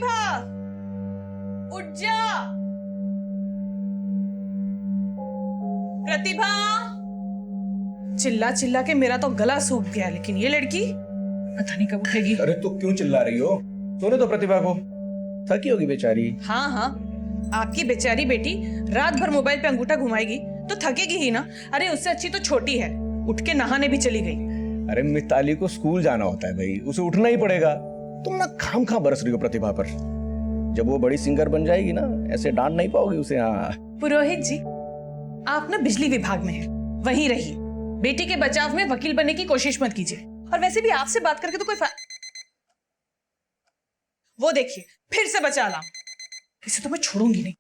प्रतिभा, उठ जा। प्रतिभा। चिल्ला चिल्ला के मेरा तो गला सूख गया, लेकिन ये लड़की पता नहीं कब उठेगी। अरे तो क्यों चिल्ला रही हो? सोने तो प्रतिभा को, थकी होगी बेचारी। हाँ हाँ, आपकी बेचारी बेटी रात भर मोबाइल पे अंगूठा घुमाएगी तो थकेगी ही ना। अरे उससे अच्छी तो छोटी है, उठ के नहाने भी चली गई। अरे मिताली को स्कूल जाना होता है भाई, उसे उठना ही पड़ेगा। तुम ना खामखा बरस रही हो प्रतिभा पर। जब वो बड़ी सिंगर बन जाएगी ना, ऐसे डांट नहीं पाओगी उसे। हाँ पुरोहित जी, आप ना बिजली विभाग में हैं, वहीं रहिए। बेटी के बचाव में वकील बनने की कोशिश मत कीजिए। और वैसे भी आपसे बात करके तो कोई वो देखिए फिर से बचा ला। इसे तो मैं छोड़ूंगी नहीं।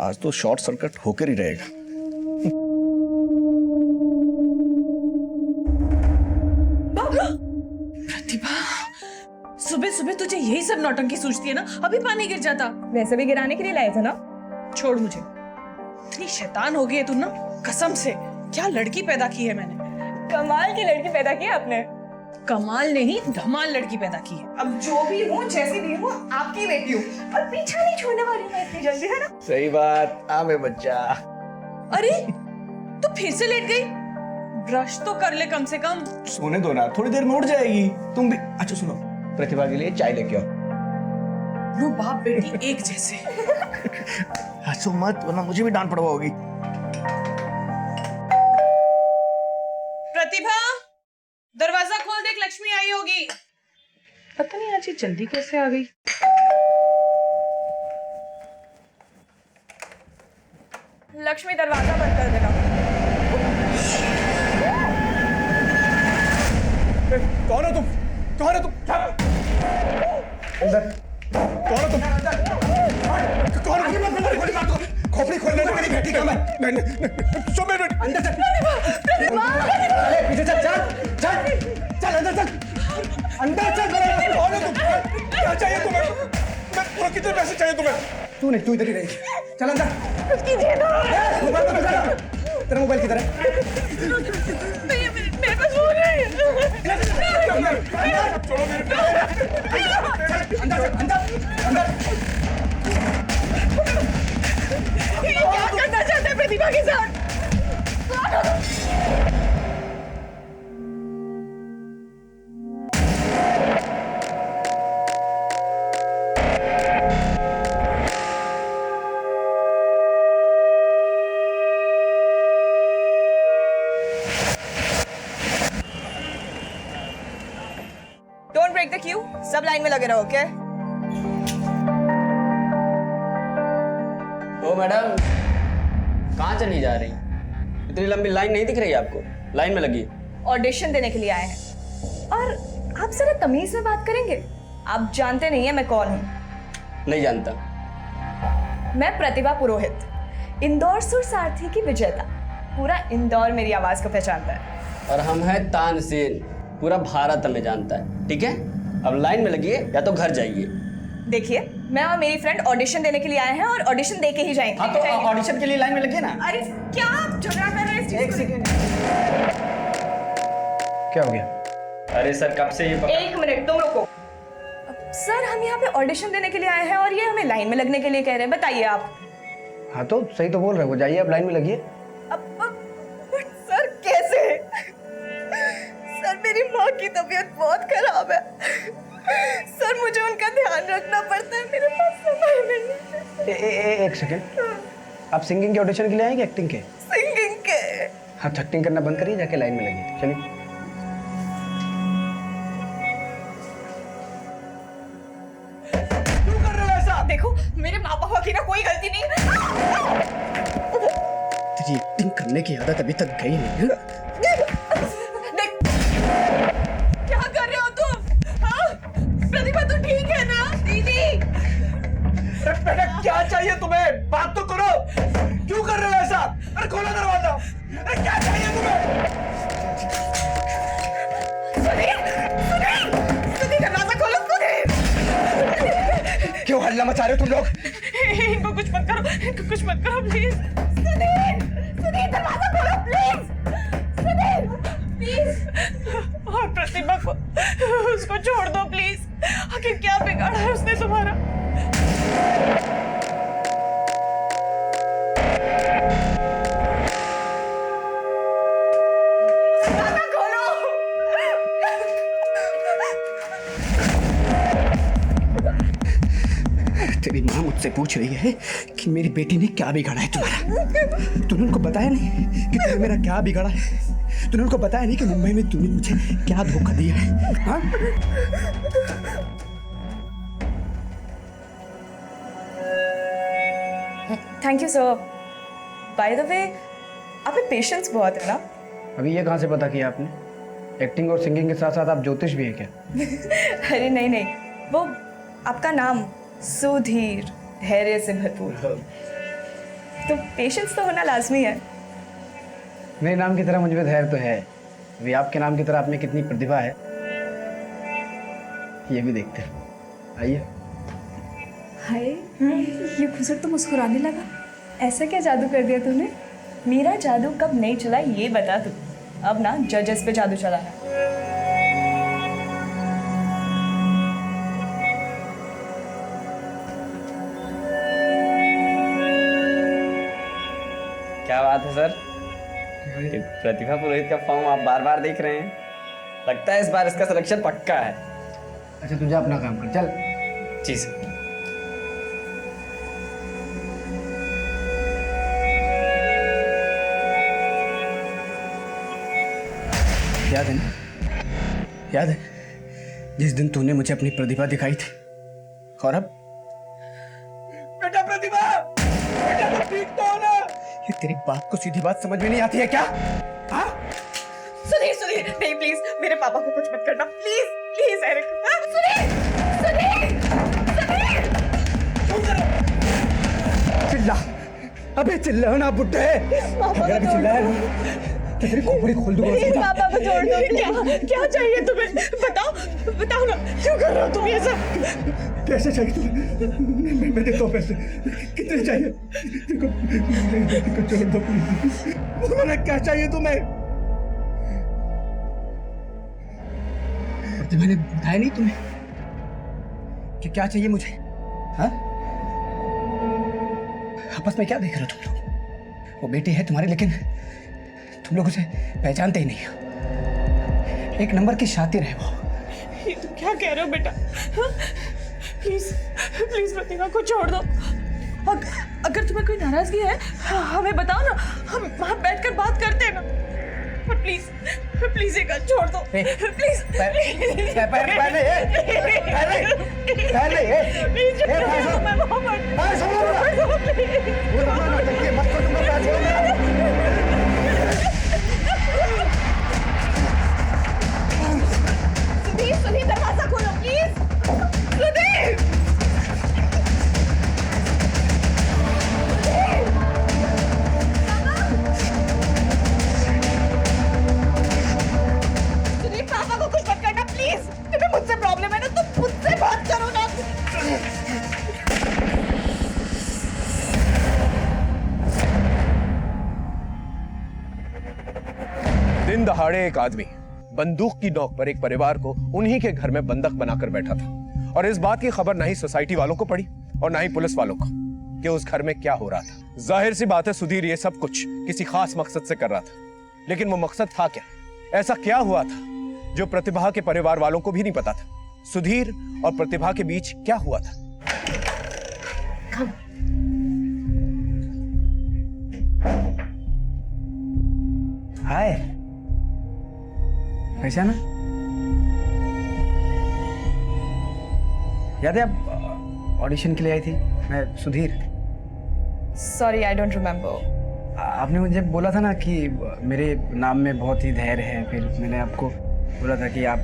आज तो शॉर्ट सर्किट होकर ही रहेगा। प्रतिभा, सुबह सुबह तुझे यही सब नौटंकी सूझती है ना? अभी पानी गिर जाता। वैसे भी गिराने के लिए लाए थे ना। छोड़ मुझे, इतनी शैतान हो गई है तू ना, कसम से। क्या लड़की पैदा की है मैंने। कमाल की लड़की पैदा की आपने। कमाल नहीं, धमाल लड़की पैदा की है। अब जो भी हूँ, जैसी भी हूँ, आपकी बेटी हूँ और पीछा नहीं छोड़ने वाली मैं इतनी जल्दी, है ना? सही बात। आवे बच्चा। अरे तू फिर से लेट गई। ब्रश तो कर ले कम से कम। सोने दो ना, थोड़ी देर में उठ जाएगी। तुम भी। अच्छा सुनो, प्रतिभा के लिए चाय लेके आओ। नो बाप बेटी एक जैसे। हंसो मत, वरना मुझे भी डांट पड़वाओगी। प्रतिभा, दरवाजा खोल, देख लक्ष्मी आई होगी। पता नहीं आज ये जल्दी कैसे आ गई। लक्ष्मी दरवाजा बंद कर देना। कौन हो तुम? कौन हो तुम? अंदर। कौन हो तुम? कौन हो? खोपड़ी खोलने में मेरी बेटी का मैं सुबह अंदर चल। पीछे चल चल चल चल, अंदर चल, अंदर चल। कौन हो तुम? क्या चाहिए तुम्हें? मैं पूरा कितने पैसे चाहिए तुम्हें? तू नहीं, तू इधर ही रहेगी। चल अंदर। कुछ कीजिए ना। मोबाइल तो बजा। तेरा मोबाइल किधर है? मेरे पास फोन है। ये क्या करना चाहते हैं प्रतिभा के साथ? Don't break the queue. सब लाइन में लगे रहो, ओके? ओ मैडम, कहाँ चली जा रही? इतनी लंबी लाइन नहीं दिख रही आपको? लाइन में लगी। ऑडिशन देने के लिए आए हैं। और आप जरा तमीज में बात करेंगे? आप जानते नहीं है मैं कौन हूँ? नहीं जानता। मैं प्रतिभा पुरोहित, इंदौर सुर सारथी की विजेता। पूरा इंदौर मेरी आवाज को पहचानता है। और हम हैं तानसेन, पूरा भारत हमें जानता है। ठीक है, अब लाइन में लगिए या तो घर जाइए। देखिए, मैं और मेरी फ्रेंड ऑडिशन देने के लिए आए हैं और ऑडिशन दे के ही जाएंगे। हाँ तो ऑडिशन के लिए लाइन में लगिए ना। अरे क्या आप झगड़ा कर रहे हैं इस चीज़ एक को? सेकंड। क्या हो गया? अरे सर कब से ये एक मिनट, तुम रुको। सर हम यहाँ पे ऑडिशन देने के लिए आए हैं और ये हमें लाइन में लगने के लिए कह रहे हैं। बताइए आप। हाँ तो सही तो बोल रहे हो, जाइए आप लाइन में लगिए। अब सर कैसे? सर मेरी माँ की तबीयत बहुत खराब है। सर मुझे उनका ध्यान रखना पड़ता है, मेरे पास समय नहीं है। एक सेकंड, आप सिंगिंग के ऑडिशन के लिए आए कि एक्टिंग के? सिंगिंग के। हाँ तो एक्टिंग करना बंद करिए, जाके लाइन में लगिए। चलिए। क्यों कर रहे हो ऐसा? देखो मेरे माँ पापा की ना कोई गलती नहीं। तेरी एक्टिंग करने की आदत अभी तक गई नहीं है। क्या कर रहे हो तुम? हाँ? प्रतिभा तू ठीक है ना? दीदी बेटा क्या चाहिए तुम्हें? बात तो करो। क्यों कर रहे हो ऐसा? अरे खोलो दरवाजा। अरे क्या चाहिए तुम्हें? सुनील दरवाजा खोलो। सुनील क्यों हल्ला मचा रहे हो तुम लोग? इनको कुछ मत करो, इनको कुछ मत करो प्लीज। सुनील दरवाजा खोलो प्लीज। सुनील प्लीज। और प्रतिभा को उसको छोड़ दो प्लीज। आखिर क्या बिगाड़ा है उसने तुम्हारा? मुझसे पूछ रही है कि मेरी बेटी ने क्या बिगाड़ा है तुम्हारा। तूने उनको बताया नहीं कि तूने मेरा क्या बिगाड़ा है? तूने उनको बताया नहीं कि मुंबई में तूने मुझे क्या धोखा दिया है? हाँ? Thank you sir. By the way, आप में पेशेंस बहुत है ना? अभी ये कहाँ से पता किया आपने? एक्टिंग और सिंगिंग के साथ साथ आप ज्योतिष भी हैं क्या? अरे नहीं नहीं, वो आपका नाम सुधीर, धैर्य से भरपूर, तो पेशेंस तो होना लाजमी है। मेरे नाम की तरह मुझ में धैर्य तो है, अभी आपके नाम की तरह आप में कितनी प्रतिभा है ये भी देखते हैं। आइए। हाय, ये खुसर तो मुस्कुराने लगा। ऐसा क्या जादू कर दिया तूने? मेरा जादू कब नहीं चला ये बता तू। अब ना जजेस पे जादू चलाना। क्या बात है सर, ये प्रतिभा पुरोहित का फॉर्म आप बार बार देख रहे हैं। लगता है इस बार इसका सिलेक्शन पक्का है। अच्छा तुझे अपना काम कर, चल। जी सर। याद है ना? याद है जिस दिन तूने मुझे अपनी प्रतिभा दिखाई थी? और अब बेटा प्रतिभा, बेटा तुम ठीक तो हो ना? ये तेरी बात को सीधी बात समझ में नहीं आती है क्या? हाँ? सुनील सुनील, नहीं प्लीज, मेरे पापा को कुछ मत करना please please Eric. Sunil Sunil Sunil, चिल्ला, अबे चिल्ला ना बुड्ढे। अगर अभी चिल्लाया ना तो तेरी खोपड़ी खोल दूंगा। प्लीज पापा को छोड़ दो। क्या क्या चाहिए तुम्हें? बताओ बताओ ना, क्यों कर रहे हो तुम ये सब? पैसे चाहिए तुम्हें? मैं देता हूँ पैसे। कितने चाहिए? देखो छोड़ दो प्लीज। बोलो ना क्या चाहिए तुम्हें? और मैंने बताया नहीं तुम्हें कि क्या चाहिए मुझे? हाँ? आपस में क्या देख रहे हो तुम लोग? वो बेटी है तुम्हारी, लेकिन तुम लोग उसे पहचानते ही नहीं। एक नंबर की शातिर है वो। ये तुम क्या कह रहे हो बेटा? प्लीज प्लीज प्रतिभा को छोड़ दो। अगर तुम्हें कोई नाराजगी है हमें बताओ ना, हम वहाँ बैठकर बात करते हैं ना। पर प्लीज प्लीज एक बार छोड़ दो प्लीज। सुनील सुनील, दरवाजा खोलो प्लीज। सुनील सुनील, पापा को कुछ मत करना प्लीज। तुम्हें मुझसे प्रॉब्लम है ना, तुम मुझसे बात करो ना। दिन दहाड़े एक आदमी बंदूक की नोक पर एक परिवार को उन्हीं के घर में बंधक बनाकर बैठा था, और इस बात की खबर ना ही सोसाइटी वालों को पड़ी और ना ही पुलिस वालों को कि उस घर में क्या हो रहा था। जाहिर सी बात है सुधीर ये सब कुछ किसी खास मकसद से कर रहा था, लेकिन वो मकसद था क्या? ऐसा क्या हुआ था जो प्रतिभा के परिवार वालों को भी नहीं पता था? सुधीर और प्रतिभा के बीच क्या हुआ था? हाय, पहचाना? याद है आप ऑडिशन के लिए आई थी? मैं Sudhir. Sorry, I don't remember. आपने मुझे बोला था ना कि मेरे नाम में बहुत ही धैर्य है, फिर मैंने आपको बोला था कि आप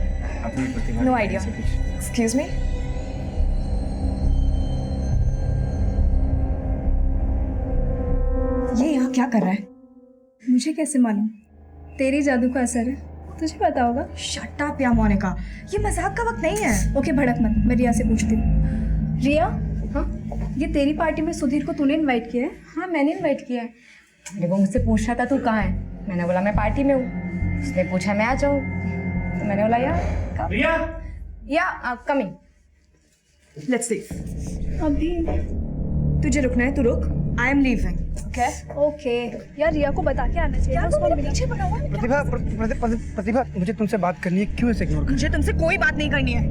अपनी प्रतिभा। No idea. Excuse me. ये यहाँ क्या कर रहा है? मुझे कैसे मालूम? तेरी जादू का असर है, तुझे पता होगा। शट अप या मोनिका, ये मजाक का वक्त नहीं है। ओके, भड़क मत, मैं रिया से पूछती हूँ। रिया, हाँ, ये तेरी पार्टी में सुधीर को तूने इनवाइट किया है? हाँ, मैंने इनवाइट किया है। अरे वो मुझसे पूछ रहा था तू कहाँ है, मैंने बोला मैं पार्टी में हूँ। उसने पूछा मैं आ जाऊँ, तो मैंने बोला या कमिंग। Let's see. अभी तुझे रुकना है, तू रुक। I am leaving. Okay okay यार, रिया को बता के आना चाहिए। उसको मिला। पीछे पड़ा हुआ है। प्रतिभा, प्रतिभा, मुझे तुमसे बात करनी है, क्यों इसे इग्नोर कर? मुझे तुमसे कोई बात नहीं करनी है।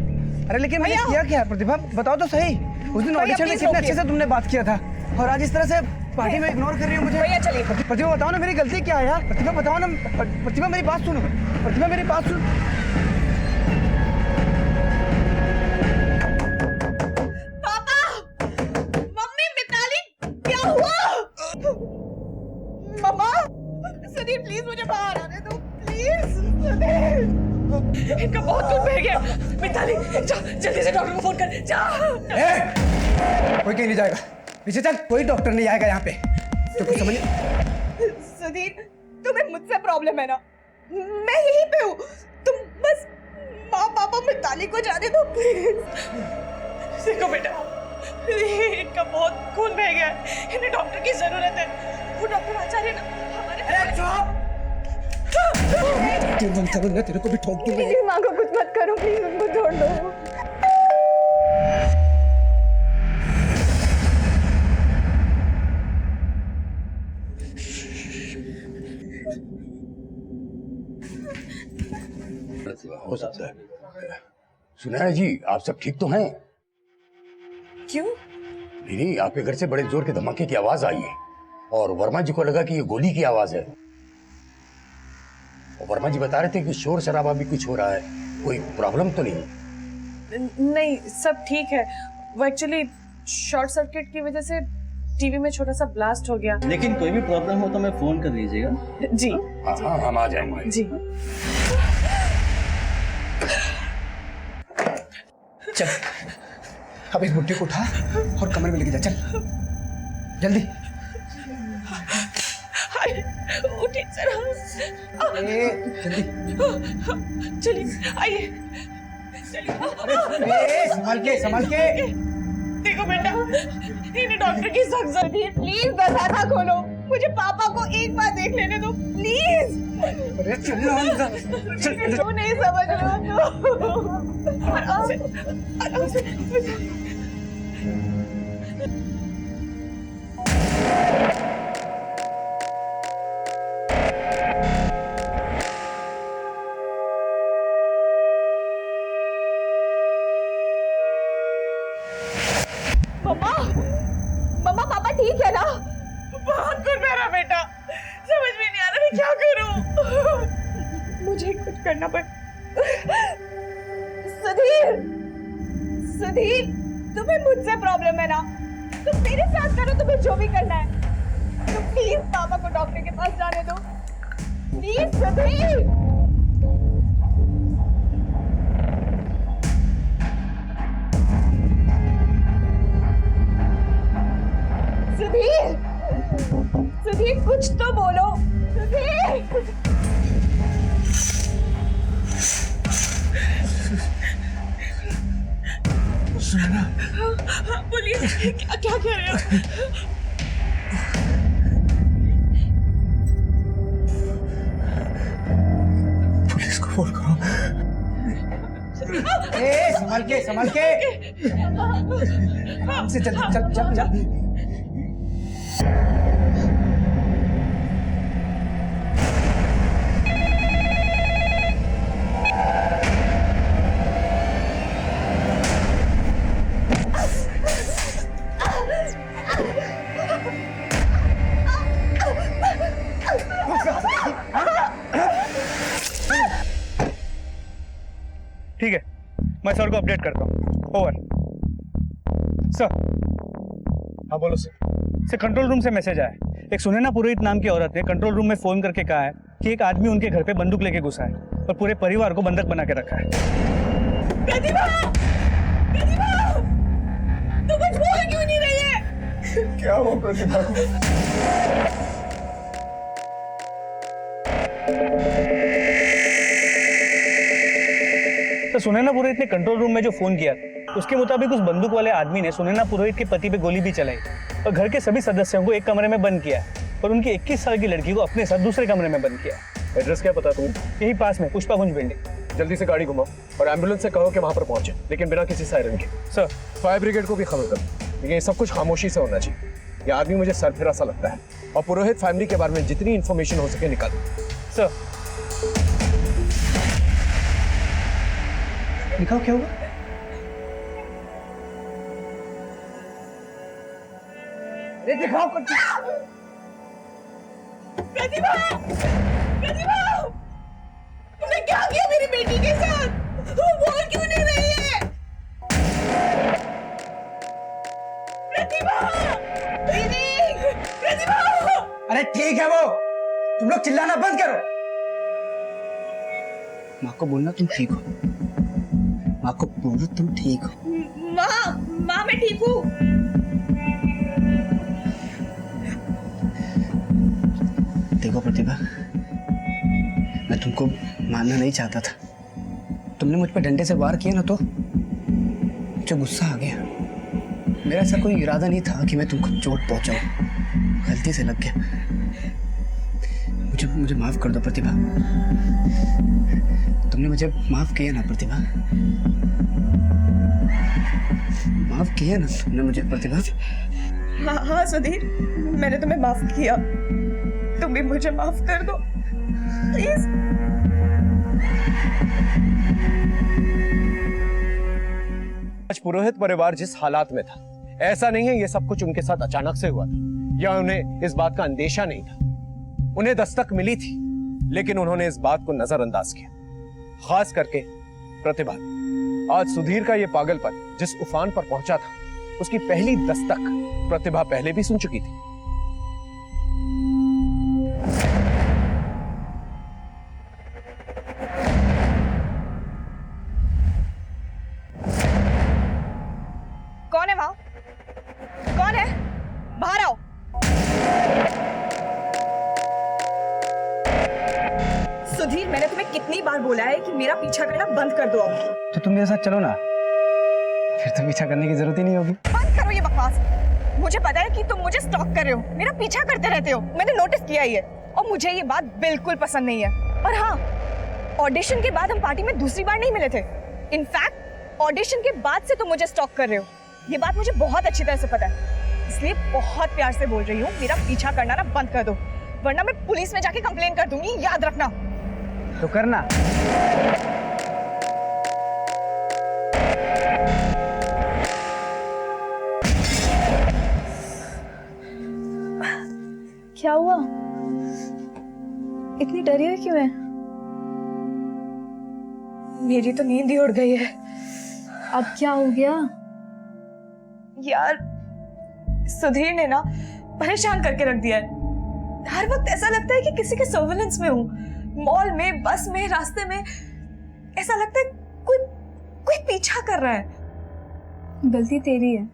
अरे लेकिन मैंने किया क्या प्रतिभा, बताओ तो सही। उस दिन ऑडिशन में please कितने रोकिए। अच्छे से तुमने बात किया था और आज इस तरह से पार्टी में इग्नोर कर रही हो मुझे। भैया चलिए। प्रतिभा बताओ ना मेरी गलती क्या है यार। प्रतिभा बताओ ना। प्रतिभा मेरी बात सुनो। प्रतिभा मेरी बात सुनो। पापा, मम्मी, मिताली, क्या हुआ? मम्मा, सुधीर प्लीज मुझे बाहर आने दो, प्लीज। सुधीर, इनका बहुत खून बह गया। मिताली जा, जल्दी से डॉक्टर को फोन कर जा। कोई कहीं नहीं जाएगा, पीछे चल। कोई डॉक्टर नहीं आएगा यहाँ पे। तो कुछ समझ सुधीर, तुम्हें मुझसे प्रॉब्लम है ना? मैं यहीं पे हूँ, तुम बस माँ पापा मिताली को जाने दो प्लीज। देखो बेटा, इनका बहुत खून बह गया है, इन्हें डॉक्टर की जरूरत है। वो डॉक्टर आचार्य ना हमारे तेरे को भी ठोक दूंगा। मेरी माँ को कुछ मत करो प्लीज, उनको छोड़ दो। हो सकता है। सुनैना जी, आप सब ठीक तो हैं? क्यों? नहीं, आपके घर से बड़े जोर के धमाके की आवाज आई है और वर्मा जी को लगा कि ये गोली की आवाज है। और वर्मा जी बता रहे थे कि शोर शराबा भी कुछ हो रहा है, कोई प्रॉब्लम तो नहीं? नहीं, सब ठीक है। वो एक्चुअली शॉर्ट सर्किट की वजह से टीवी में छोटा सा ब्लास्ट हो गया। लेकिन कोई भी प्रॉब्लम हो तो मैं फोन कर लीजिएगा। जी हाँ, हम आ जाएंगे। जी। चल, अब इस बुट्टी को उठा और कमरे में लेके जा। चल जल्दी। उठिए जरा। जल्दी। चलिए आइए, चलिए। संभाल के। देखो बेटा, इन्हें डॉक्टर की सख्त जरूरत है। प्लीज दरवाजा खोलो, मुझे पापा को एक बार देख लेने दो प्लीज। अरे चल क्यों नहीं समझ रहे हो? आराम से, आराम से। मम्मा, पापा ठीक है ना? बहुत कुछ मेरा बेटा, समझ में नहीं आ रहा मैं क्या करूं। मुझे कुछ करना पड़। सुधीर, तुम्हें मुझसे प्रॉब्लम है ना? तुम मेरे साथ करो, तुम्हें जो भी करना है। तुम प्लीज पापा को डॉक्टर के पास जाने दो, प्लीज सुधीर। सुधीर, कुछ तो बोलो। सुधीर, बोलिए, क्या कह रहे हो? पुलिस को फोन करो। संभाल के। आराम से चल। ठीक है, मैं सर को अपडेट करता हूँ। ओवर। सर। हाँ बोलो सर। कंट्रोल रूम से मैसेज आया। एक सुनैना पुरोहित नाम की औरत ने कंट्रोल रूम में फोन करके कहा है कि एक आदमी उनके घर पे बंदूक लेके घुसा है और पूरे परिवार को बंधक बना के रखा है। प्रतिभा, तू कुछ बोल क्यों नहीं रही है? क्या हुआ प्रतिभा को? तो सुनैना पुरोहित ने कंट्रोल रूम में जो फोन किया उसके मुताबिक उस बंदूक वाले आदमी ने सुनैना पुरोहित के पति पे गोली भी चलाई और घर के सभी सदस्यों को एक कमरे में बंद किया और उनकी 21 साल की लड़की को अपने साथ दूसरे कमरे में बंद किया। एड्रेस क्या पता तुम्हें? यही पास में पुष्पाकुंज बिल्डिंग। जल्दी से गाड़ी घुमाओ और एम्बुलेंस से कहो कि वहां पर पहुंचे, लेकिन बिना किसी सायरन के। सर। फायर ब्रिगेड को भी खबर करो, लेकिन ये सब कुछ खामोशी से होना चाहिए। ये आदमी मुझे सरफिरा सा लगता है और पुरोहित फैमिली के बारे में जितनी इंफॉर्मेशन हो सके निकालो। सर। दिखाओ क्या हुआ? दिखाओ कुछ। प्रतिभा, प्रतिभा, तुमने क्या किया मेरी बेटी के साथ? वो बोल क्यों नहीं रही है? प्रतिभा, दीदी, प्रतिभा। अरे ठीक है वो, तुम लोग चिल्लाना बंद करो। माँ को बोलना तुम ठीक हो, माँ को बोलो तुम ठीक हो। माँ मैं ठीक हूँ। देखो प्रतिभा, मैं तुमको मारना नहीं चाहता था। तुमने मुझ पर डंडे से वार किया ना तो मुझे गुस्सा आ गया। मेरा ऐसा कोई इरादा नहीं था कि मैं तुमको चोट पहुंचाऊं, गलती से लग गया। मुझे माफ कर दो प्रतिभा। तुमने मुझे माफ किया ना प्रतिभा? माफ किया ना तुमने मुझे प्रतिभा? हाँ सुधीर, मैंने तुम्हें माफ किया। तुम भी मुझे माफ कर दो प्लीज। आज पुरोहित परिवार जिस हालात में था, ऐसा नहीं है ये सब कुछ उनके साथ अचानक से हुआ था या उन्हें इस बात का अंदेशा नहीं था। उन्हें दस्तक मिली थी, लेकिन उन्होंने इस बात को नजरअंदाज किया। खास करके प्रतिभा। आज सुधीर का यह पागलपन जिस उफान पर पहुंचा था, उसकी पहली दस्तक प्रतिभा पहले भी सुन चुकी थी। कौन है वहां? कौन है? बाहर आओ। सुधीर, मैंने तुम्हें कितनी बार बोला है कि मेरा पीछा करना बंद कर दो अब। तो तुम मेरे साथ चलो ना, फिर तो पीछा करने की जरूरत ही नहीं होगी। बंद करो ये बकवास। मुझे पता है कि तुम मुझे स्टॉक कर रहे हो, मेरा पीछा करते रहते हो। मैंने नोटिस किया ये, और मुझे ये बात बिल्कुल पसंद नहीं है। और हाँ, ऑडिशन के बाद हम पार्टी में दूसरी बार नहीं मिले थे। इनफैक्ट ऑडिशन के बाद से तुम मुझे स्टॉक कर रहे हो। ये बात मुझे बहुत अच्छी तरह से पता है, इसलिए बहुत प्यार से बोल रही हूँ, मेरा पीछा करना ना बंद कर दो, वरना मैं पुलिस में जाके कंप्लेन कर दूंगी, याद रखना। तो करना। क्या हुआ? इतनी डरी हुई क्यों है? मेरी तो नींद ही उड़ गई है। अब क्या हो गया? यार, सुधीर ने ना परेशान करके रख दिया है। हर वक्त ऐसा लगता है कि किसी के सर्विलेंस में हूँ। मॉल में, बस में, रास्ते में, ऐसा लगता है कोई पीछा कर रहा है। गलती तेरी है,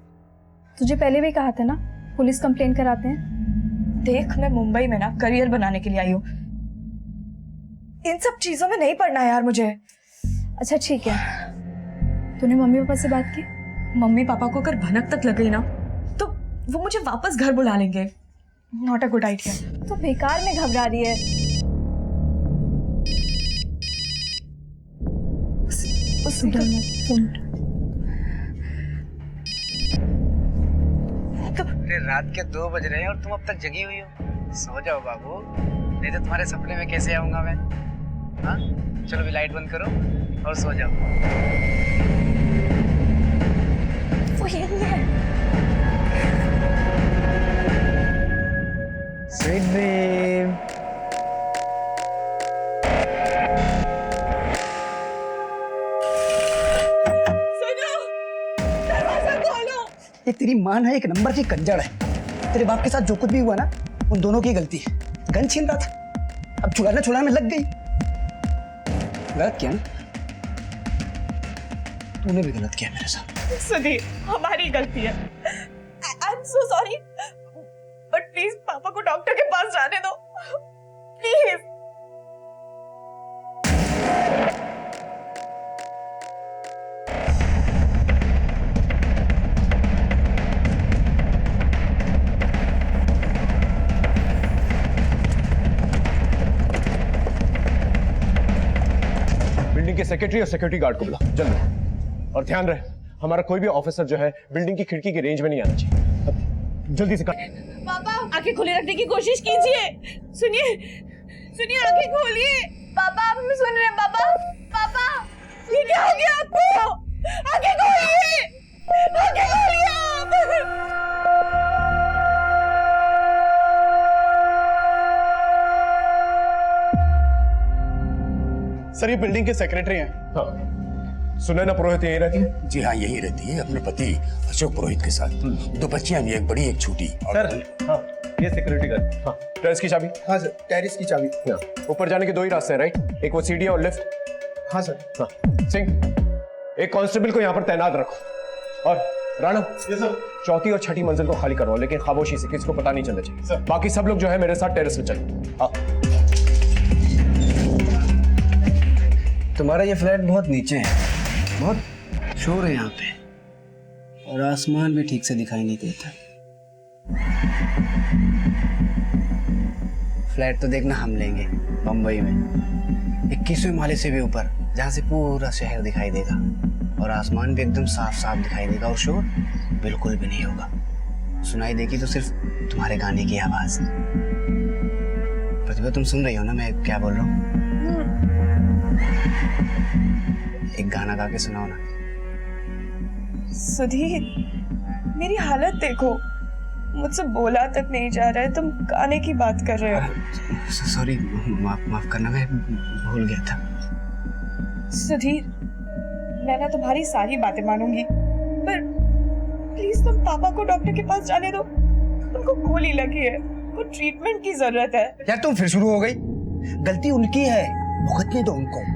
तुझे पहले भी कहा था ना, पुलिस कंप्लेन कराते हैं। देख, मैं मुंबई में ना करियर बनाने के लिए आई हूँ, इन सब चीजों में नहीं पड़ना है यार मुझे। अच्छा ठीक है, तूने मम्मी पापा से बात की? मम्मी पापा को अगर भनक तक लग गई ना, तो वो मुझे वापस घर बुला लेंगे। Not a good idea. तो बेकार में घबरा रही है। अरे रात के 2 बज रहे हैं और तुम अब तक जगी हुई हो। सो जाओ बाबू, नहीं तो तुम्हारे सपने में कैसे आऊंगा मैं? हाँ, चलो भी लाइट बंद करो और सो जाओ। वो यही है। Sweet dream. ये तेरी माँ ना एक नंबर की कंजड़ है। तेरे बाप के साथ जो कुछ भी हुआ ना, उन दोनों की गलती है। गन छीन रहा था, अब छुड़ाने में लग गई। गलत किया ना? तूने भी गलत किया मेरे साथ। सुधीर, हमारी गलती है। I am so sorry, but please पापा को डॉक्टर के पास जाने दो, प्लीज। बिल्डिंग के सेक्रेटरी और सिक्योरिटी गार्ड को बुला जल्दी। और ध्यान रहे, हमारा कोई भी ऑफिसर जो है बिल्डिंग की खिड़की के रेंज में नहीं आना चाहिए। अब जल्दी से पापा, आंखें खुले रखने की कोशिश कीजिए। सुनिए, आंखें खोलिए। पापा, आप हमें सुन रहे हैं? पापा, ये क्या हो गया आपको? आंखें खोलिए, आंखें खोलिए आप। सर ये बिल्डिंग के सेक्रेटरी हैं। हाँ। सुनैना पुरोहित यहीं रहती है? जी हाँ, यही रहती है अपने पति अशोक पुरोहित के साथ। 2 बच्चियां भी, एक बड़ी एक छोटी। सर हाँ, ये सिक्योरिटी गार्ड। हाँ। टेरेस की चाबी? हाँ सर, टेरिस की चाबी। हाँ। ऊपर जाने के 2 ही रास्ते हैं, राइट? एक वो सीढ़ी और लिफ्ट। हाँ सर। हाँ। सिंह, एक कांस्टेबल को यहाँ पर तैनात रखो। और राणा, चौथी और छठी मंजिल को खाली करवाओ, लेकिन खामोशी से, किसी को पता नहीं चलना चाहिए। सर। बाकी सब लोग जो है मेरे साथ टेरेस में चलो। हाँ। तुम्हारा ये फ्लैट बहुत नीचे है, बहुत शोर है यहाँ पे, और आसमान भी ठीक से दिखाई नहीं देता। फ्लैट तो देखना हम लेंगे बम्बई में, 21वें माले से भी ऊपर, जहाँ से पूरा शहर दिखाई देगा और आसमान भी एकदम साफ साफ दिखाई देगा और शोर बिल्कुल भी नहीं होगा। सुनाई देगी तो सिर्फ तुम्हारे गाने की आवाज। प्रतिभा, तुम सुन रही हो ना मैं क्या बोल रहा हूँ? एक गाना गा के सुनाओ ना। सुधीर, मेरी हालत देखो, मुझसे बोला तक नहीं जा रहा है, तुम गाने की बात कर रहे हो। सॉरी, माफ करना, मैं भूल गया था। सुधीर, मैं ना तुम्हारी सारी बातें मानूंगी, पर प्लीज तुम पापा को डॉक्टर के पास जाने दो। उनको गोली लगी है, उनको ट्रीटमेंट की जरूरत है। यार तुम फिर शुरू हो गई। गलती उनकी है, भुगतने दो उनको।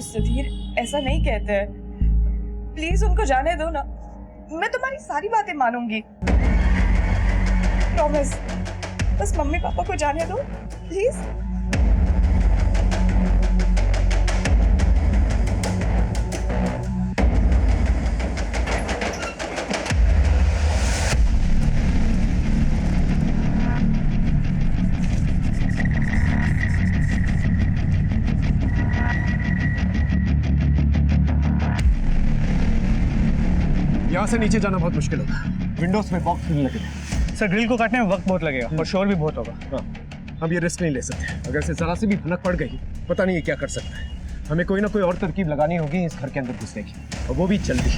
सुधीर, ऐसा नहीं कहते हैं, प्लीज उनको जाने दो ना, मैं तुम्हारी सारी बातें मानूंगी, प्रॉमिस। बस मम्मी पापा को जाने दो प्लीज। यहाँ से नीचे जाना बहुत मुश्किल होगा, विंडोज में बॉक्स खुलने लगे। सर ग्रिल को काटने में वक्त बहुत लगेगा और शोर भी बहुत होगा। हाँ, हम ये रिस्क नहीं ले सकते। अगर से जरा सी भी भनक पड़ गई, पता नहीं ये क्या कर सकता है। हमें कोई ना कोई और तरकीब लगानी होगी इस घर के अंदर घुसने की, और वो भी जल्दी।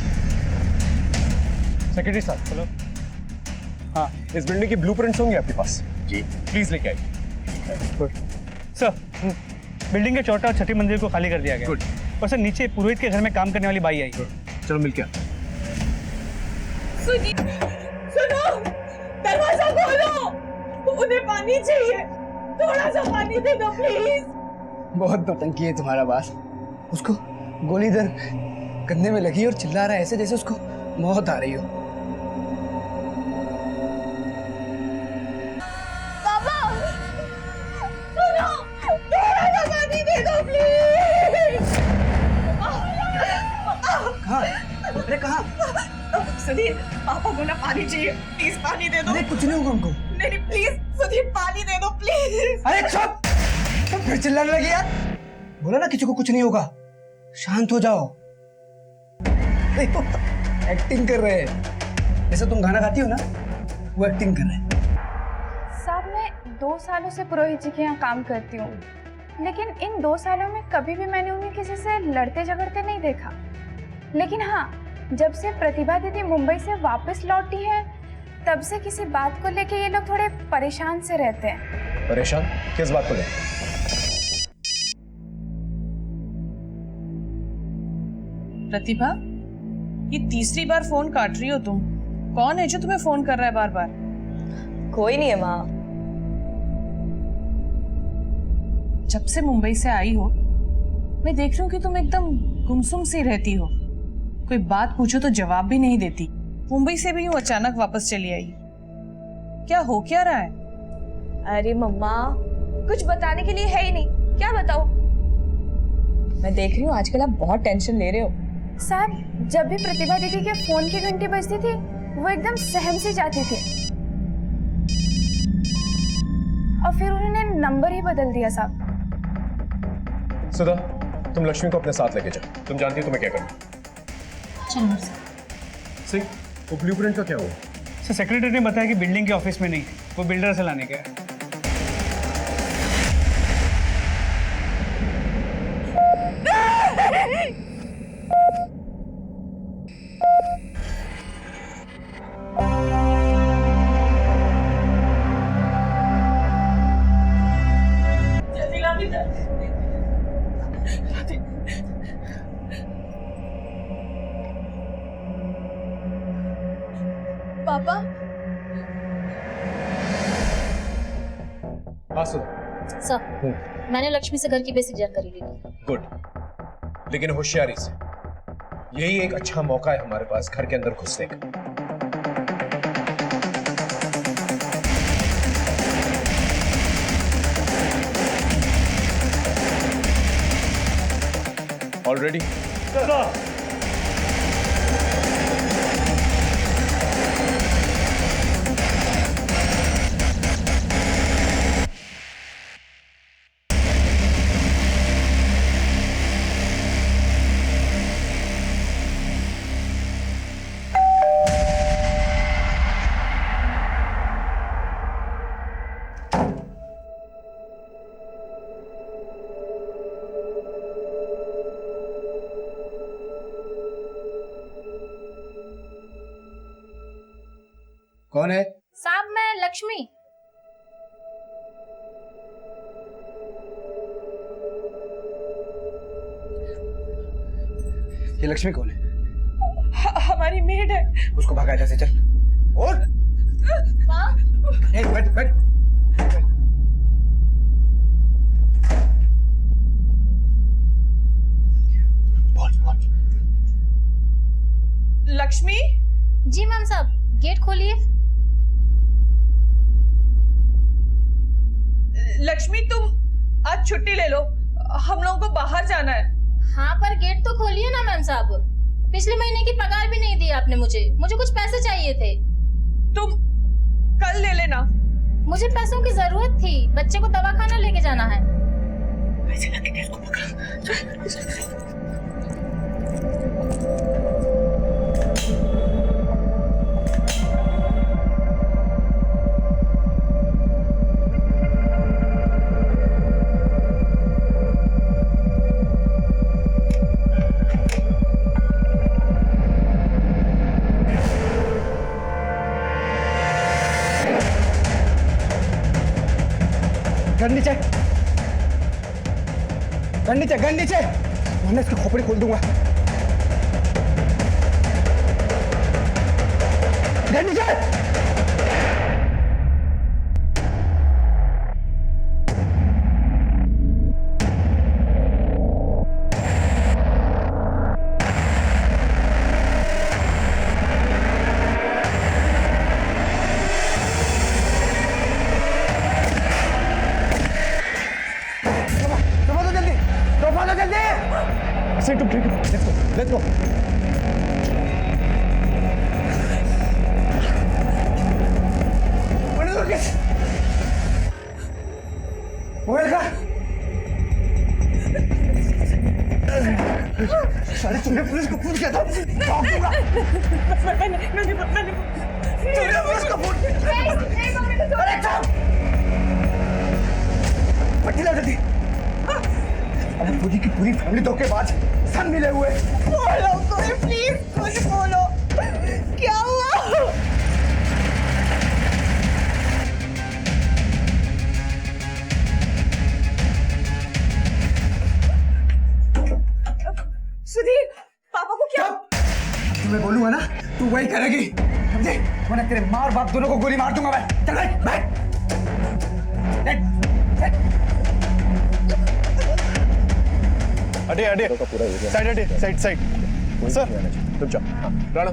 सेक्रेटरी साहब, चलो। हाँ, इस बिल्डिंग के ब्लूप्रिंट्स होंगे आपके पास? जी। प्लीज लेके आइए। सर, बिल्डिंग के चौथा और छठी मंजिल को खाली कर दिया गया। गुड। और सर नीचे पुरोहित के घर में काम करने वाली बाई आई। चलो मिलके आते। सुनो, दरवाजा खोलो, उन्हें पानी चाहिए, थोड़ा सा पानी दे दो प्लीज। बहुत नौटंकी है तुम्हारा बात। उसको गोली इधर कंधे में लगी और चिल्ला रहा है ऐसे जैसे उसको मौत आ रही हो। पापा, सुनो, थोड़ा सा पानी दे दो प्लीज। कहाँ? अरे कहाँ? सुधीर, पापा को ना पानी चाहिए, प्लीज पानी दे दो। अरे कुछ नहीं होगा उनको। नहीं प्लीज सुधीर, पानी दे दो प्लीज। अरे चुप! तुम फिर चिल्लाने लगे यार। बोला ना किसी को कुछ नहीं होगा, शांत हो जाओ। एक्टिंग कर रहे हैं, जैसे तुम गाना गाती हो ना, वो एक्टिंग कर रहे हैं। साहब, मैं 2 सालों से पुरोहित जी के यहाँ काम करती हूँ, लेकिन इन 2 सालों में कभी भी मैंने उन्हें किसी से लड़ते झगड़ते नहीं देखा। लेकिन हाँ, जब से प्रतिभा दीदी मुंबई से वापस लौटी है, तब से किसी बात को लेके ये लोग थोड़े परेशान से रहते हैं। परेशान किस बात को लेकर? प्रतिभा, ये तीसरी बार फोन काट रही हो तुम। कौन है जो तुम्हें फोन कर रहा है बार बार? कोई नहीं है माँ। जब से मुंबई से आई हो, मैं देख रही हूँ कि तुम एकदम गुमसुम सी रहती हो। कोई बात पूछो तो जवाब भी नहीं देती। मुंबई से भी यूं अचानक वापस चली आई, क्या हो क्या रहा है? अरे मम्मा, कुछ बताने के लिए है ही नहीं, क्या बताओ? मैं देख रही हूँ आजकल आप बहुत टेंशन ले रहे हो। साहब, जब भी प्रतिभा दीदी के फोन की घंटी बजती थी, वो एकदम सहम सी जाती थी, और फिर उन्होंने नंबर ही बदल दिया। साहब, सुधा, तुम लक्ष्मी को अपने साथ लेके जाओ, तुम जानती हो तुम्हें क्या करना। चलो सिंह, वो ब्लूप्रिंट का क्या हुआ? सर सेक्रेटरी ने बताया कि बिल्डिंग के ऑफिस में नहीं, वो बिल्डर से लाने गया है। सर मैंने लक्ष्मी से घर की बेसिक जानकारी ली थी। गुड, लेकिन होशियारी से। यही एक अच्छा मौका है हमारे पास घर के अंदर घुसने का। ऑलरेडी कौन है? साहब मैं लक्ष्मी। ये लक्ष्मी कौन है? हमारी मेड है। उसको भगा जैसे चल। उठ। बैठ बैठ। बोल बोल। लक्ष्मी। जी मैम साहब, गेट खोलिए। लक्ष्मी तुम आज छुट्टी ले लो, हम लोगों को बाहर जाना है। हाँ पर गेट तो खोलिए ना मैम साहब। पिछले महीने की पगार भी नहीं दी आपने मुझे कुछ पैसे चाहिए थे। तुम कल ले लेना। मुझे पैसों की जरूरत थी, बच्चे को दवाखाना लेके जाना है। ऐसे लगे इसको पकड़। गन नीचे, गन नीचे, गन नीचे, वरना इसकी खोपड़ी खोल दूंगा। गन नीचे। Let's go. सारे तुमने पुलिस को फोन किया था? मैंने तुमने पुलिस को फोन किया? अरे पट्टी ला जल्दी। अरे पूरी की पूरी फैमिली धोखेबाज, सब मिले हुए। बोलो कोई प्लीज कुछ बोलो, क्या हुआ? सुधीर, पापा को क्या? तुम्हें बोलूंगा ना, तू वही करेगी, समझे? वरना तेरे माँ और बाप दोनों को गोली मार दूंगा मैं। चल बैठ, बैठ। अटे अटे साइड अटे साइड साइड सर रुक जाओ। राणा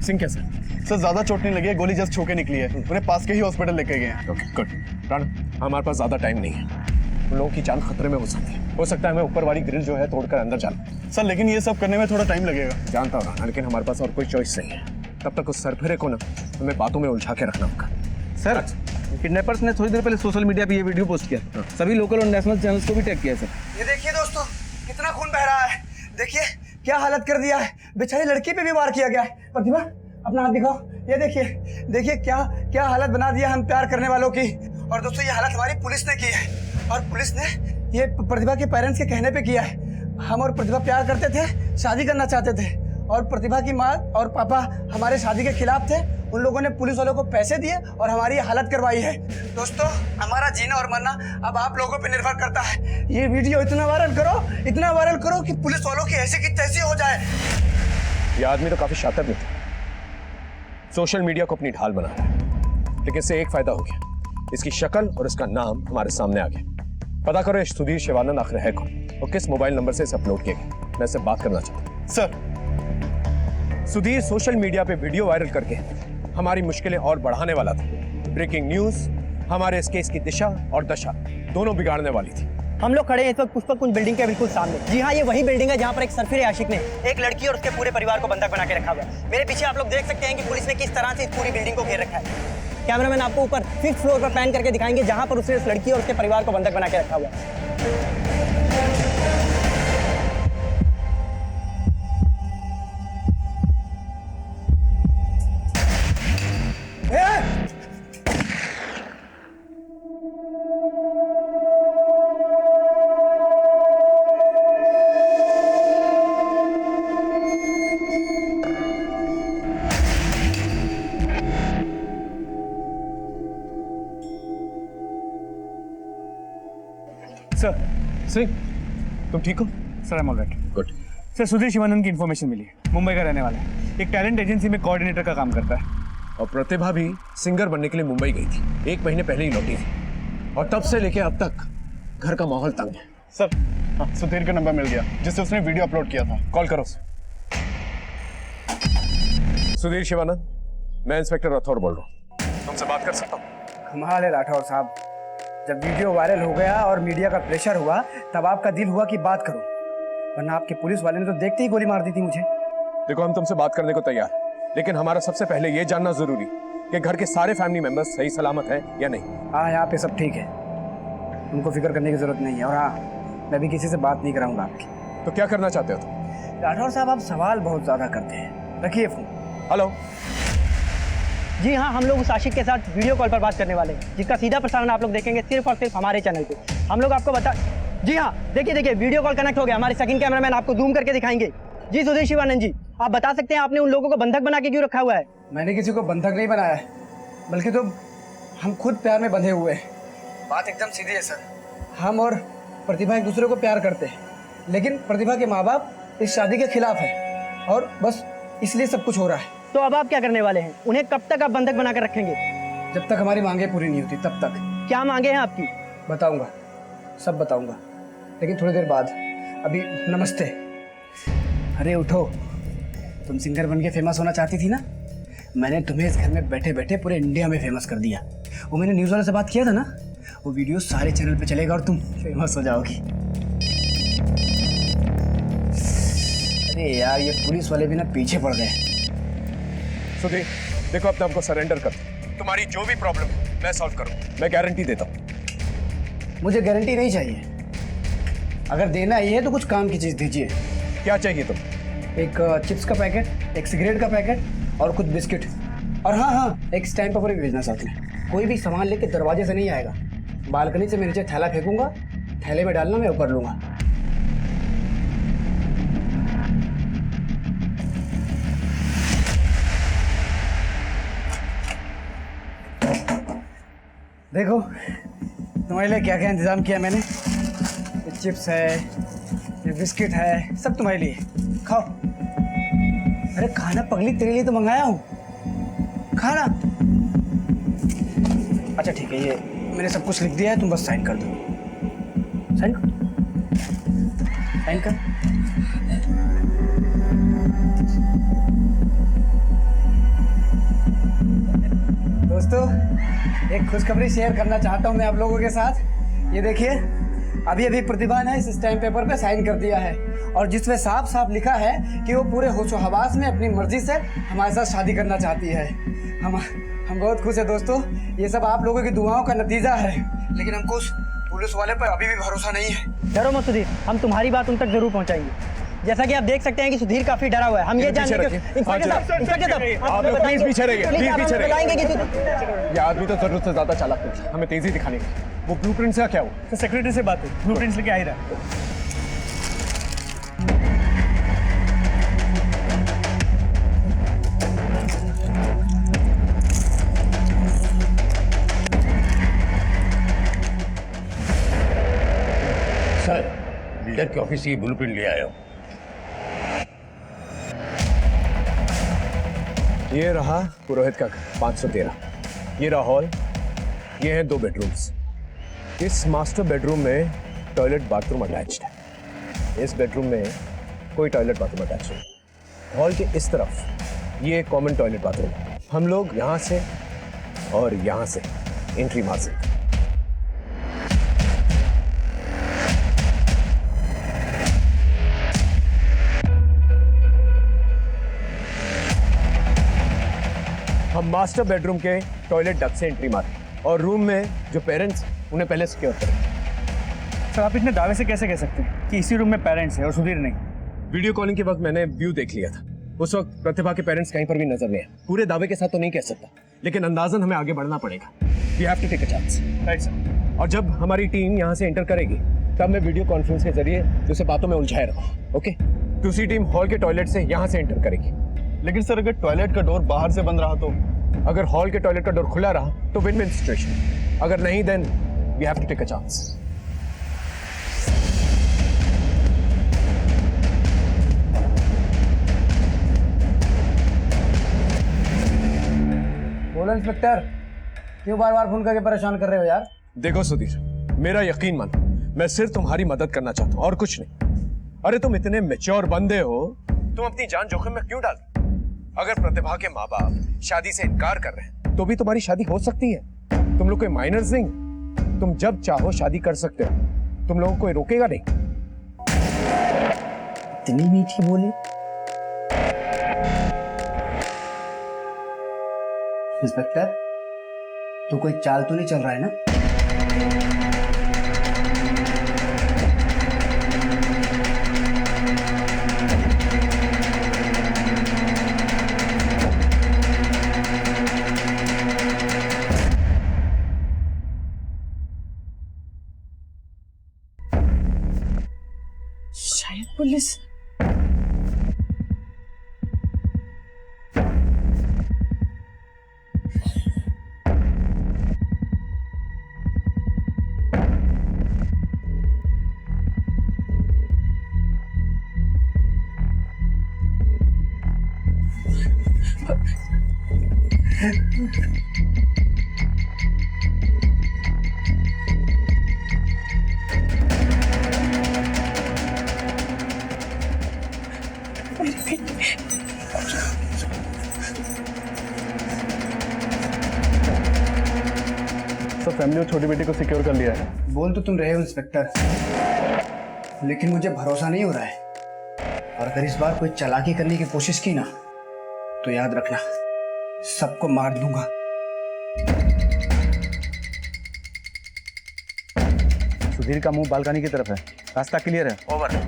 सिंह कैसे? सर ज्यादा चोट नहीं लगी है, गोली जस्ट छोके निकली है, उन्हें पास के ही हॉस्पिटल लेके गए हैं। Okay good. राणा हमारे पास ज्यादा टाइम नहीं है, उन लोगों की जान खतरे में हो सकती है। हो सकता है हमें ऊपर वाली ग्रिल जो है तोड़कर अंदर जाना। सर लेकिन ये सब करने में थोड़ा टाइम लगेगा। जानता हूँ राणा, लेकिन हमारे पास और कोई चॉइस नहीं है। तब तक उस सरफिरे को ना हमें बातों में उलझा के रखना होगा। सर किडनैपर्स ने थोड़ी देर पहले सोशल मीडिया पे ये वीडियो पोस्ट किया, सभी लोकल और नेशनल चैनल्स को भी टैग किया सर। ये देखिए दोस्तों, कितना खून बह रहा है। देखिए क्या हालत कर दिया है, बेचारी लड़की पे भी वार किया गया है। प्रतिभा अपना हाथ दिखाओ। ये देखिए, देखिए क्या क्या हालत बना दिया हम प्यार करने वालों की। और दोस्तों ये हालत हमारी पुलिस ने की है, और पुलिस ने ये प्रतिभा के पेरेंट्स के कहने पे किया है। हम और प्रतिभा प्यार करते थे, शादी करना चाहते थे, और प्रतिभा की माँ और पापा हमारे शादी के खिलाफ थे। उन लोगों ने पुलिस वालों को पैसे दिए और हमारी हालत करवाई है। दोस्तों हमारा जीना और मरना अब आप लोगों पे निर्भर करता है। ये वीडियो इतना वायरल करो, इतना वायरल करो कि पुलिस वालों की ऐसी की तैसी हो जाए। ये आदमी तो काफी शातिर भी था, सोशल मीडिया को अपनी ढाल बना रहा है, लेकिन इससे एक फायदा हो गया, इसकी शक्ल और इसका नाम हमारे सामने आ गया। पता करो ये सुधीर शिवानंद आखिर है कौन और किस मोबाइल नंबर से इसे अपलोड किया गया। मैं इससे बात करना चाहता हूँ। सर सुधीर सोशल मीडिया पे वीडियो वायरल करके हमारी मुश्किलें और बढ़ाने वाला था। ब्रेकिंग न्यूज हमारे इस केस की दिशा और दशा दोनों बिगाड़ने वाली थी। हम लोग खड़े हैं इस वक्त पुष्पकुंज बिल्डिंग के बिल्कुल सामने। जी हाँ, ये वही बिल्डिंग है जहाँ पर एक सरफिरे आशिक ने एक लड़की और उसके पूरे परिवार को बंधक बना के रखा हुआ है। मेरे पीछे आप लोग देख सकते हैं कि पुलिस ने किस तरह से इस पूरी बिल्डिंग को घेर रखा है। कैमरामैन आपको ऊपर 5th फ्लोर पर पैन करके दिखाएंगे जहाँ पर उसने इस लड़की और उसके परिवार को बंधक बना के रखा हुआ है। सर सिंह, तुम ठीक हो? Sir, I am alright. Good. Sir, Sudhir Shivanand की इन्फॉर्मेशन मिली है। मुंबई का रहने वाला है, एक टैलेंट एजेंसी में कोऑर्डिनेटर का काम करता है। और प्रतिभा भी सिंगर बनने के लिए मुंबई गई थी, 1 महीने पहले ही लौटी थी और तब से लेके अब तक घर का माहौल तंग है। सर, हाँ, सुधीर का नंबर मिल गया जिससे उसने वीडियो अपलोड किया था। कॉल करो उसे। सुधीर शिवानंद, मैं इंस्पेक्टर राठौर बोल रहा हूँ, तुमसे बात कर सकता हूँ? कमाल है राठौर साहब, जब वीडियो वायरल हो गया और मीडिया का प्रेशर हुआ तब आपका दिल हुआ कि बात करो, वरना आपके पुलिस वाले ने तो देखते ही गोली मार दी थी मुझे। देखो, हम तुमसे बात करने को तैयार हैं, लेकिन हमारा सबसे पहले ये जानना जरूरी कि घर के सारे फैमिली मेंबर्स सही सलामत हैं या नहीं। हाँ, यहाँ पे सब ठीक है, उनको फिक्र करने की जरूरत नहीं है। और हाँ, मैं भी किसी से बात नहीं कराऊंगा आपकी। तो क्या करना चाहते हो तुम? राठौर साहब, आप सवाल बहुत ज्यादा करते हैं, रखिए फोन। हेलो। जी हाँ, हम लोग उस आशिक के साथ वीडियो कॉल पर बात करने वाले हैं, जिसका सीधा प्रसारण आप लोग देखेंगे सिर्फ और सिर्फ हमारे चैनल पे। हम लोग आपको बता, जी हाँ, देखिए वीडियो कॉल कनेक्ट हो गया। हमारे सेकंड कैमरामैन आपको जूम करके दिखाएंगे। जी सुधीर शिवानंद जी, आप बता सकते हैं आपने उन लोगों को बंधक बना के क्यों रखा हुआ है? मैंने किसी को बंधक नहीं बनाया है, बल्कि तो हम खुद प्यार में बंधे हुए हैं। बात एकदम सीधी है सर, हम और प्रतिभा एक दूसरे को प्यार करते हैं, लेकिन प्रतिभा के माँ बाप इस शादी के खिलाफ है और बस इसलिए सब कुछ हो रहा है। तो अब आप क्या करने वाले हैं? उन्हें कब तक आप बंधक बना कर रखेंगे? जब तक हमारी मांगे पूरी नहीं होती तब तक। क्या मांगे हैं आपकी? बताऊंगा, सब बताऊंगा, लेकिन थोड़ी देर बाद। अभी नमस्ते। अरे उठो, तुम सिंगर बन के फेमस होना चाहती थी ना? मैंने तुम्हें इस घर में बैठे बैठे पूरे इंडिया में फेमस कर दिया। वो मैंने न्यूज़ वाले से बात किया था ना, वो वीडियो सारे चैनल पे चलेगा और तुम फेमस हो जाओगी। अरे यार, ये पुलिस वाले भी ना पीछे पड़ गए। सुधीर, देखो, अपने आपको सरेंडर कर दो। तुम्हारी जो भी प्रॉब्लम है मैं सॉल्व करूँ, मैं गारंटी देता हूँ। मुझे गारंटी नहीं चाहिए, अगर देना ही है तो कुछ काम की चीज़ दीजिए। क्या चाहिए तुम? एक चिप्स का पैकेट, एक सिगरेट का पैकेट और कुछ बिस्किट। और हाँ, एक स्टैम्प पेपर भी भेजना साथ में। कोई भी सामान लेके दरवाजे से नहीं आएगा, बालकनी से मैं नीचे थैला फेंकूंगा, थैले में डालना, मैं ऊपर लूंगा। देखो तुम्हारे लिए क्या क्या इंतजाम किया मैंने। ये चिप्स है, ये बिस्किट है, सब तुम्हारे लिए, खाओ। अरे खाना पगली, तेरे लिए तो मंगाया हूँ, खाना। अच्छा ठीक है, ये मैंने सब कुछ लिख दिया है, तुम बस साइन कर दो। साइन कर, साइन कर। दोस्तों, एक खुशखबरी शेयर करना चाहता हूँ मैं आप लोगों के साथ। ये देखिए, अभी अभी प्रतिभा ने इस स्टैम्प पेपर पे साइन कर दिया है और जिसमें साफ साफ लिखा है कि वो पूरे होशो हवास में अपनी मर्जी से हमारे साथ शादी करना चाहती है। हम बहुत खुश है दोस्तों, ये सब आप लोगों की दुआओं का नतीजा है, लेकिन हमको उस पुलिस वाले पर अभी भी भरोसा नहीं है। डरो मत सुधीर, हम तुम्हारी बात उन तक जरूर पहुंचाएंगे। जैसा कि आप देख सकते हैं कि सुधीर काफी डरा हुआ है। हम ये जानने के आप लोग प्लीज पीछे रहिए, प्लीज पीछे रहिए। ये आदमी तो जरूरत से ज्यादा चालाक है, हमें तेजी दिखाने की। वो ब्लूप्रिंट से क्या हुआ? तो सेक्रेटरी से बात है, ब्लूप्रिंट्स लेके आ ही रहा है। सर, बिल्डर के ऑफिस से ये ब्लूप्रिंट ले आया हूँ। ये रहा पुरोहित का घर 513, ये रहा हॉल, ये हैं 2 बेडरूम्स। इस मास्टर बेडरूम में टॉयलेट बाथरूम अटैच्ड है। इस बेडरूम में कोई टॉयलेट बाथरूम अटैच नहीं। हॉल के इस तरफ ये कॉमन टॉयलेट बाथरूम है। हम लोग यहाँ से और यहाँ से एंट्री मार सकते हैं। हम मास्टर बेडरूम के टॉयलेट डक्ट से एंट्री मारे और रूम में जो पेरेंट्स उन्हें पहले सिक्योर करें। सर आप इतने दावे से कैसे कह सकते हैं कि इसी रूम में पेरेंट्स है और सुधीर नहीं? वीडियो कॉलिंग के वक्त मैंने व्यू देख लिया था। उस वक्त प्रतिभा के पेरेंट्स कहीं पर भी नजर नहीं आए। पूरे दावे के साथ तो नहीं कह सकता, लेकिन अंदाजन हमें आगे बढ़ना पड़ेगा। We have to take a chance. Right sir. और जब हमारी टीम यहाँ से एंटर करेगी तब मैं वीडियो कॉन्फ्रेंस के जरिए उसे बातों में उलझाए रखूँ। ओके? दूसरी टीम हॉल के टॉयलेट से यहाँ से एंटर करेगी। लेकिन सर अगर टॉयलेट का डोर बाहर से बंद रहा तो? अगर हॉल के टॉयलेट का डोर खुला रहा तो विन विन सिचुएशन। अगर नहीं then we have to take a chance. बोलो इंस्पेक्टर, क्यों बार बार फोन करके परेशान कर रहे हो यार? देखो सुधीर, मेरा यकीन मानो, मैं सिर्फ तुम्हारी मदद करना चाहता हूँ और कुछ नहीं। अरे तुम इतने मैच्योर बंदे हो, तुम अपनी जान जोखिम में क्यों डाल? अगर प्रतिभा के माँ बाप शादी से इनकार कर रहे हैं तो भी तुम्हारी शादी हो सकती है। तुम लोग कोई माइनर्स नहीं, तुम जब चाहो शादी कर सकते हो। तुम लोगों को कोई रोकेगा नहीं। इतनी मीठी बोली। इंस्पेक्टर, तो कोई चाल तो नहीं चल रहा है ना? शायद पुलिस। सर फैमिली और छोटी बेटी को सिक्योर कर लिया है। बोल तो तुम रहे हो इंस्पेक्टर, लेकिन मुझे भरोसा नहीं हो रहा है। और अगर इस बार कोई चालाकी करने की कोशिश की ना तो याद रखना, सबको मार दूंगा। सुधीर का मुंह बालकनी की तरफ है। रास्ता क्लियर है। ओवर।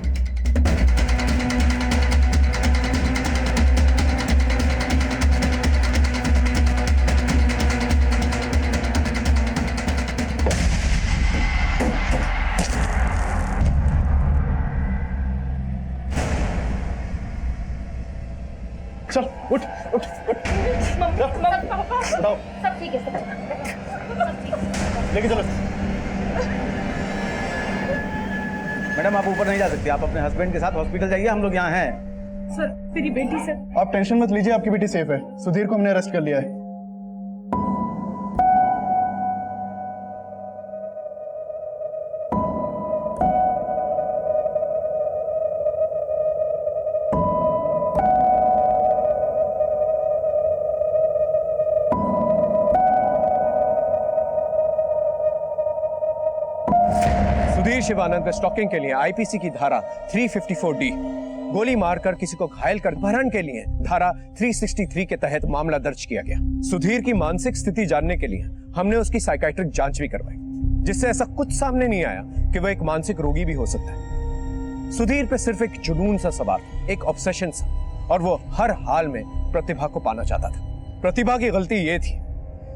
चल उठ उठ उठ। बताओ। सब ठीक है, सब ठीक है। लेके चलो। मैडम आप ऊपर नहीं जा सकती। आप अपने हस्बैंड के साथ हॉस्पिटल जाइए, हम लोग यहाँ हैं। सर मेरी बेटी सर। आप टेंशन मत लीजिए, आपकी बेटी सेफ है। सुधीर को हमने अरेस्ट कर लिया है। सुधीर शिवानंद पे स्टॉकिंग के लिए आईपीसी की धारा 354D, गोली मारकर किसी को घायल कर अपहरण के लिए धारा 363 के तहत मामला दर्ज किया गया। सुधीर की मानसिक स्थिति जानने के लिए हमने उसकी साइकाइट्रिक जांच भी करवाई, जिससे ऐसा कुछ सामने नहीं आया कि वह एक मानसिक रोगी भी हो सकता है। सुधीर पे सिर्फ एक जुनून सा सवार, एक ऑब्सेशन सा, और वो हर हाल में प्रतिभा को पाना चाहता था। प्रतिभा की गलती ये थी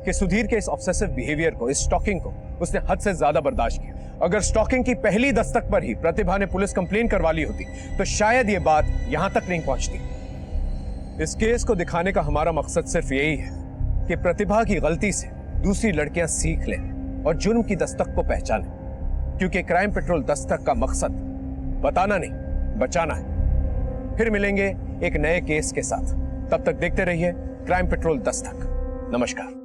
कि सुधीर के इस ऑब्सेसिव बिहेवियर को, इस स्टॉकिंग को उसने हद से ज्यादा बर्दाश्त किया। अगर स्टॉकिंग की पहली दस्तक पर ही प्रतिभा ने पुलिस कंप्लेन करवा ली होती तो शायद ये बात यहां तक नहीं पहुंचती। इस केस को दिखाने का हमारा मकसद सिर्फ यही है कि प्रतिभा की गलती से दूसरी लड़कियां सीख लें और जुर्म की दस्तक को पहचानें, क्योंकि क्राइम पेट्रोल दस्तक का मकसद बताना नहीं, बचाना है। फिर मिलेंगे एक नए केस के साथ। तब तक देखते रहिए क्राइम पेट्रोल दस्तक। नमस्कार।